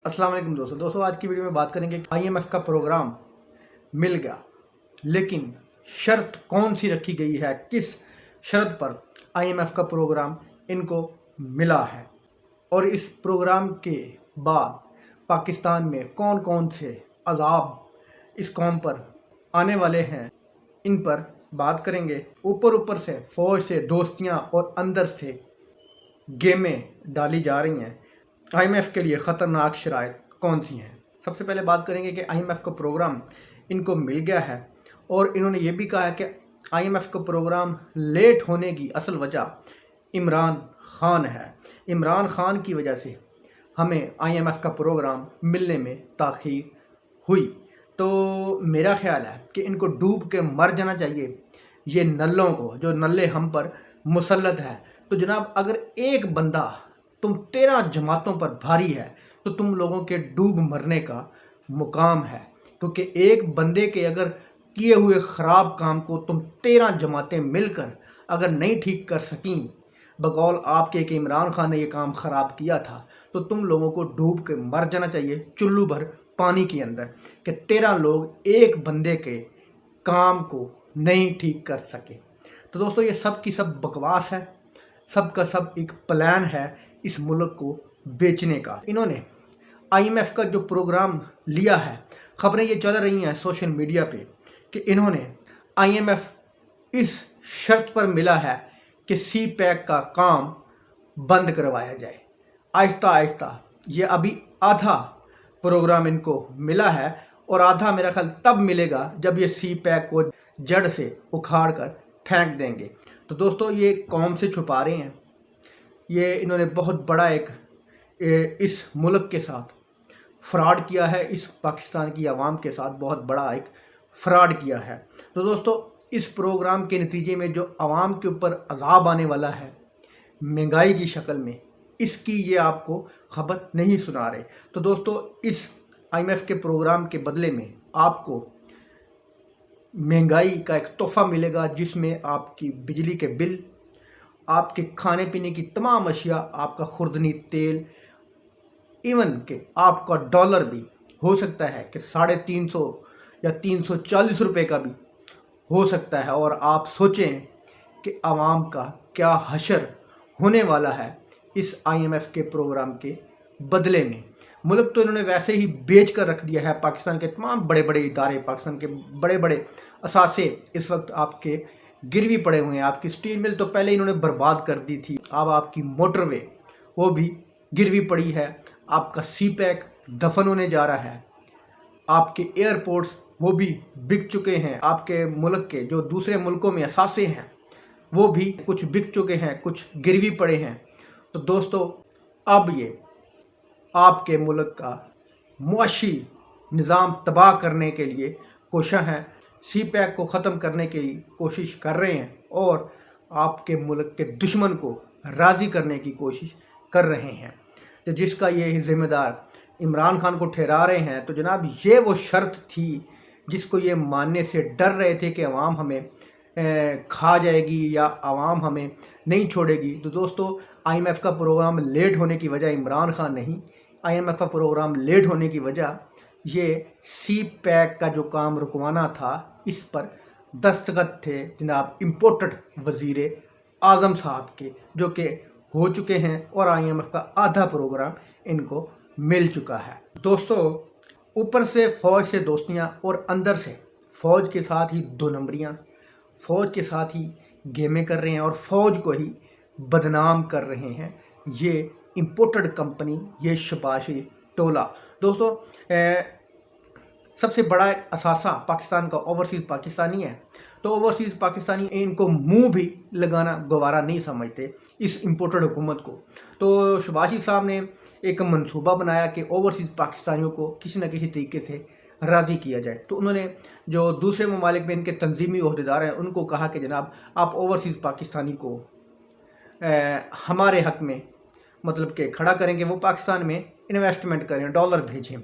अस्सलाम वालेकुम दोस्तों आज की वीडियो में बात करेंगे कि आईएमएफ का प्रोग्राम मिल गया, लेकिन शर्त कौन सी रखी गई है, किस शर्त पर आईएमएफ का प्रोग्राम इनको मिला है और इस प्रोग्राम के बाद पाकिस्तान में कौन कौन से अज़ाब इस कौम पर आने वाले हैं, इन पर बात करेंगे। ऊपर से फ़ौज से दोस्तियां और अंदर से गेमें डाली जा रही हैं। आईएमएफ के लिए ख़तरनाक शराइत कौन सी हैं? सबसे पहले बात करेंगे कि आईएमएफ का प्रोग्राम इनको मिल गया है और इन्होंने ये भी कहा है कि आईएमएफ का प्रोग्राम लेट होने की असल वजह इमरान ख़ान है। इमरान ख़ान की वजह से हमें आईएमएफ का प्रोग्राम मिलने में ताख़ीर हुई। तो मेरा ख्याल है कि इनको डूब के मर जाना चाहिए, ये नल्लों को, जो नल्ले हम पर मुसल्लत है। तो जनाब, अगर एक बंदा तुम 13 जमातों पर भारी है तो तुम लोगों के डूब मरने का मुकाम है, क्योंकि एक बंदे के अगर किए हुए ख़राब काम को तुम 13 जमातें मिलकर अगर नहीं ठीक कर सकीं, बकौल आपके कि इमरान ख़ान ने ये काम ख़राब किया था, तो तुम लोगों को डूब के मर जाना चाहिए चुल्लू भर पानी के अंदर कि 13 लोग एक बंदे के काम को नहीं ठीक कर सके। तो दोस्तों, ये सब की सब बकवास है, सब का सब एक प्लान है इस मुल्क को बेचने का। इन्होंने आईएमएफ का जो प्रोग्राम लिया है, ख़बरें ये चल रही हैं सोशल मीडिया पे कि इन्होंने आईएमएफ इस शर्त पर मिला है कि सी पैक का काम बंद करवाया जाए। आहिस्ता आहिस्ता ये अभी आधा प्रोग्राम इनको मिला है और आधा मेरा ख्याल तब मिलेगा जब ये सी पैक को जड़ से उखाड़ कर फेंक देंगे। तो दोस्तों, ये कौम से छुपा रहे हैं। ये इन्होंने बहुत बड़ा इस मुल्क के साथ फ्रॉड किया है, इस पाकिस्तान की आवाम के साथ बहुत बड़ा एक फ्रॉड किया है। तो दोस्तों, इस प्रोग्राम के नतीजे में जो आवाम के ऊपर अज़ाब आने वाला है महंगाई की शक्ल में, इसकी ये आपको खबर नहीं सुना रहे। तो दोस्तों, इस आईएमएफ के प्रोग्राम के बदले में आपको महंगाई का एक तोहफ़ा मिलेगा, जिसमें आपकी बिजली के बिल, आपके खाने पीने की तमाम अशिया, आपका खुर्दनी तेल, इवन के आपका डॉलर भी हो सकता है कि 350 या 340 रुपये का भी हो सकता है। और आप सोचें कि आवाम का क्या हशर होने वाला है इस आईएमएफ के प्रोग्राम के बदले में। मुल्क तो इन्होंने वैसे ही बेच कर रख दिया है। पाकिस्तान के तमाम बड़े बड़े इदारे, पाकिस्तान के बड़े बड़े असासे इस वक्त आपके गिरवी पड़े हुए हैं। आपकी स्टील मिल तो पहले इन्होंने बर्बाद कर दी थी, अब आपकी मोटरवे वो भी गिरवी पड़ी है। आपका सी पैक दफन होने जा रहा है, आपके एयरपोर्ट्स वो भी बिक चुके हैं, आपके मुल्क के जो दूसरे मुल्कों में असासे हैं वो भी कुछ बिक चुके हैं, कुछ गिरवी पड़े हैं। तो दोस्तों, अब ये आपके मुल्क का मुआशी निज़ाम तबाह करने के लिए कोशिश हैं, सी पैक को ख़त्म करने की कोशिश कर रहे हैं और आपके मुल्क के दुश्मन को राज़ी करने की कोशिश कर रहे हैं। तो जिसका ये ज़िम्मेदार इमरान ख़ान को ठहरा रहे हैं। तो जनाब, ये वो शर्त थी जिसको ये मानने से डर रहे थे कि अवाम हमें खा जाएगी या अवाम हमें नहीं छोड़ेगी। तो दोस्तों, आईएमएफ का प्रोग्राम लेट होने की वजह इमरान ख़ान नहीं, आईएमएफ का प्रोग्राम लेट होने की वजह ये सी पैक का जो काम रुकवाना था, इस पर दस्तखत थे जनाब इम्पोर्टेड वज़ीर आज़म साहब के, जो कि हो चुके हैं और आईएमएफ का आधा प्रोग्राम इनको मिल चुका है। दोस्तों, ऊपर से फ़ौज से दोस्तियां और अंदर से फ़ौज के साथ ही दो नंबरियाँ, फ़ौज के साथ ही गेमें कर रहे हैं और फ़ौज को ही बदनाम कर रहे हैं ये इम्पोर्टेड कंपनी, ये शबाशी टोला। दोस्तों, सबसे बड़ा असासा पाकिस्तान का ओवरसीज़ पाकिस्तानी है। तो ओवरसीज़ पाकिस्तानी इनको मुंह भी लगाना गवारा नहीं समझते इस इम्पोर्टेड हुकूमत को। तो शबाशी साहब ने एक मंसूबा बनाया कि ओवरसीज़ पाकिस्तानियों को किसी न किसी तरीके से राज़ी किया जाए। तो उन्होंने जो दूसरे ममालिक में इनके तंजीमी ओहदेदार हैं उनको कहा कि जनाब, आप ओवरसीज़ पाकिस्तानी को हमारे हक़ में मतलब कि खड़ा करेंगे, वो पाकिस्तान में इन्वेस्टमेंट करें, डॉलर भेजें।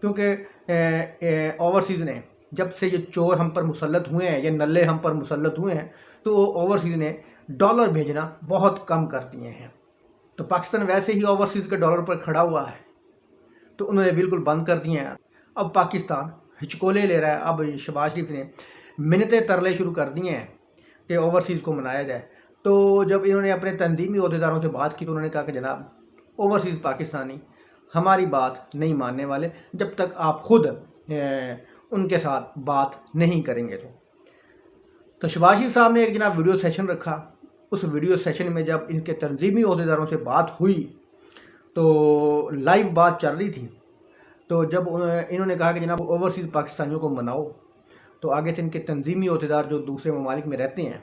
क्योंकि ओवरसीज़ ने जब से ये चोर हम पर मुसल्लत हुए हैं, ये नल्ले हम पर मुसल्लत हुए हैं, तो ओवरसीज़ ने डॉलर भेजना बहुत कम कर दिए हैं। तो पाकिस्तान वैसे ही ओवरसीज़ के डॉलर पर खड़ा हुआ है। तो उन्होंने बिल्कुल बंद कर दिए हैं। अब पाकिस्तान हिचकोले ले रहा है। अब शहबाज शरीफ ने मिन्नतें तरले शुरू कर दिए हैं कि ओवरसीज़ को मनाया जाए। तो जब इन्होंने अपने तंजीमी अहदेदारों से बात की तो उन्होंने कहा कि जनाब ओवरसीज़ पाकिस्तानी हमारी बात नहीं मानने वाले जब तक आप खुद उनके साथ बात नहीं करेंगे। तो शहबाज शरीफ साहब ने एक जनाब वीडियो सेशन रखा। उस वीडियो सेशन में जब इनके तंजीमी अहदेदारों से बात हुई तो लाइव बात चल रही थी, तो जब इन्होंने कहा कि जनाब ओवरसीज़ पाकिस्तानियों को मनाओ, तो आगे से इनके तंजीमी अहदेदार जो दूसरे ममालिक में रहते हैं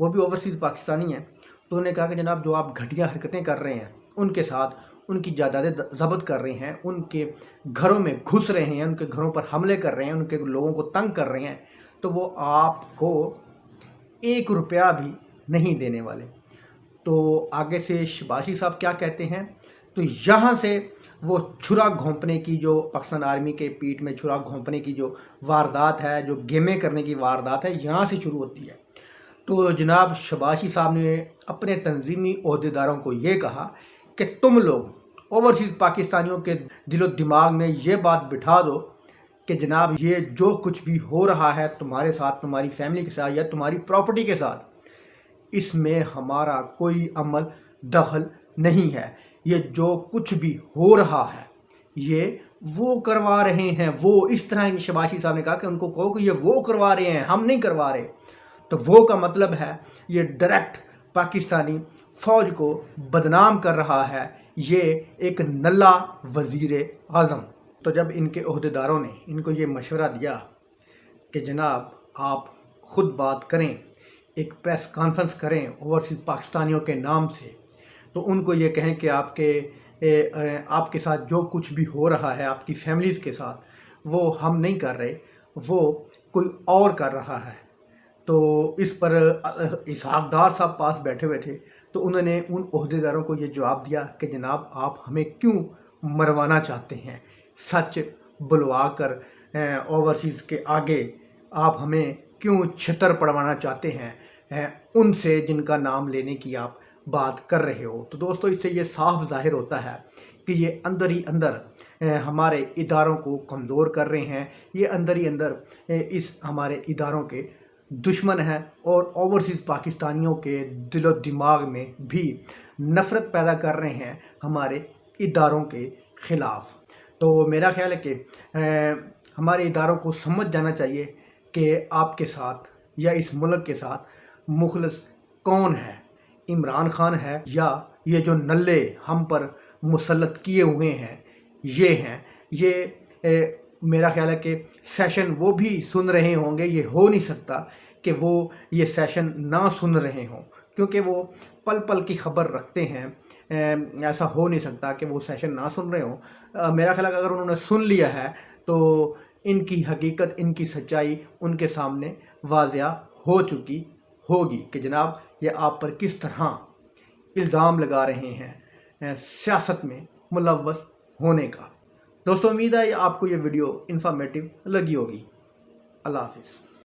वो भी ओवरसीज़ पाकिस्तानी हैं, तो उन्होंने कहा कि जनाब जो आप घटिया हरकतें कर रहे हैं, उनके साथ उनकी जायदादें ज़ब्त कर रहे हैं, उनके घरों में घुस रहे हैं, उनके घरों पर हमले कर रहे हैं, उनके लोगों को तंग कर रहे हैं, तो वो आपको 1 रुपया भी नहीं देने वाले। तो आगे से शहबाज शरीफ साहब क्या कहते हैं, तो यहाँ से वो छुरा घोंपने की जो पाकिस्तान आर्मी के पीठ में छुरा घोंपने की जो वारदात है, जो गेमें करने की वारदात है, यहाँ से शुरू होती है। तो जनाब शहबाज शरीफ साहब ने अपने तंजीमी अहदेदारों को ये कहा कि तुम लोग ओवरसीज़ पाकिस्तानियों के दिलो दिमाग में ये बात बिठा दो कि जनाब ये जो कुछ भी हो रहा है तुम्हारे साथ, तुम्हारी फैमिली के साथ या तुम्हारी प्रॉपर्टी के साथ, इसमें हमारा कोई अमल दखल नहीं है। ये जो कुछ भी हो रहा है ये वो करवा रहे हैं। वो इस तरह शहबाज शरीफ साहब ने कहा कि उनको कहो कि ये वो करवा रहे हैं, हम नहीं करवा रहे। तो वो का मतलब है ये डायरेक्ट पाकिस्तानी फ़ौज को बदनाम कर रहा है, ये एक नल्ला वज़ीर आज़म। तो जब इनके अहदेदारों ने इनको ये मशवरा दिया कि जनाब आप ख़ुद बात करें, एक प्रेस कॉन्फ्रेंस करें ओवरसीज़ पाकिस्तानियों के नाम से, तो उनको ये कहें कि आपके साथ जो कुछ भी हो रहा है आपकी फैमिलीज़ के साथ, वो हम नहीं कर रहे, वो कोई और कर रहा है। तो इस पर इसहाक डार साहब पास बैठे हुए थे, तो उन्होंने उन अहदेदारों को ये जवाब दिया कि जनाब आप हमें क्यों मरवाना चाहते हैं, सच बुलवा कर ओवरसीज़ के आगे आप हमें क्यों छितर पड़वाना चाहते हैं उनसे जिनका नाम लेने की आप बात कर रहे हो। तो दोस्तों इससे ये साफ ज़ाहिर होता है कि ये अंदर ही अंदर हमारे इदारों को कमज़ोर कर रहे हैं, ये अंदर ही अंदर इस हमारे इदारों के दुश्मन हैं और ओवरसीज़ पाकिस्तानियों के दिलो दिमाग में भी नफ़रत पैदा कर रहे हैं हमारे इदारों के ख़िलाफ़। तो मेरा ख़्याल है कि हमारे इदारों को समझ जाना चाहिए कि आपके साथ या इस मुल्क के साथ मुखलिस कौन है, इमरान खान है या ये जो नल्ले हम पर मुसल्लत किए हुए हैं ये हैं। ये मेरा ख्याल है कि सेशन वो भी सुन रहे होंगे, ये हो नहीं सकता कि वो ये सेशन ना सुन रहे हों, क्योंकि वो पल पल की खबर रखते हैं। ऐसा हो नहीं सकता कि वो सेशन ना सुन रहे हों। मेरा ख्याल है अगर उन्होंने सुन लिया है तो इनकी हकीकत, इनकी सच्चाई उनके सामने वाज़िया हो चुकी होगी कि जनाब ये आप पर किस तरह इल्ज़ाम लगा रहे हैं सियासत में मुलव्वस होने का। दोस्तों उम्मीद है आपको ये वीडियो इन्फॉर्मेटिव लगी होगी। अल्लाह हाफ़िज़।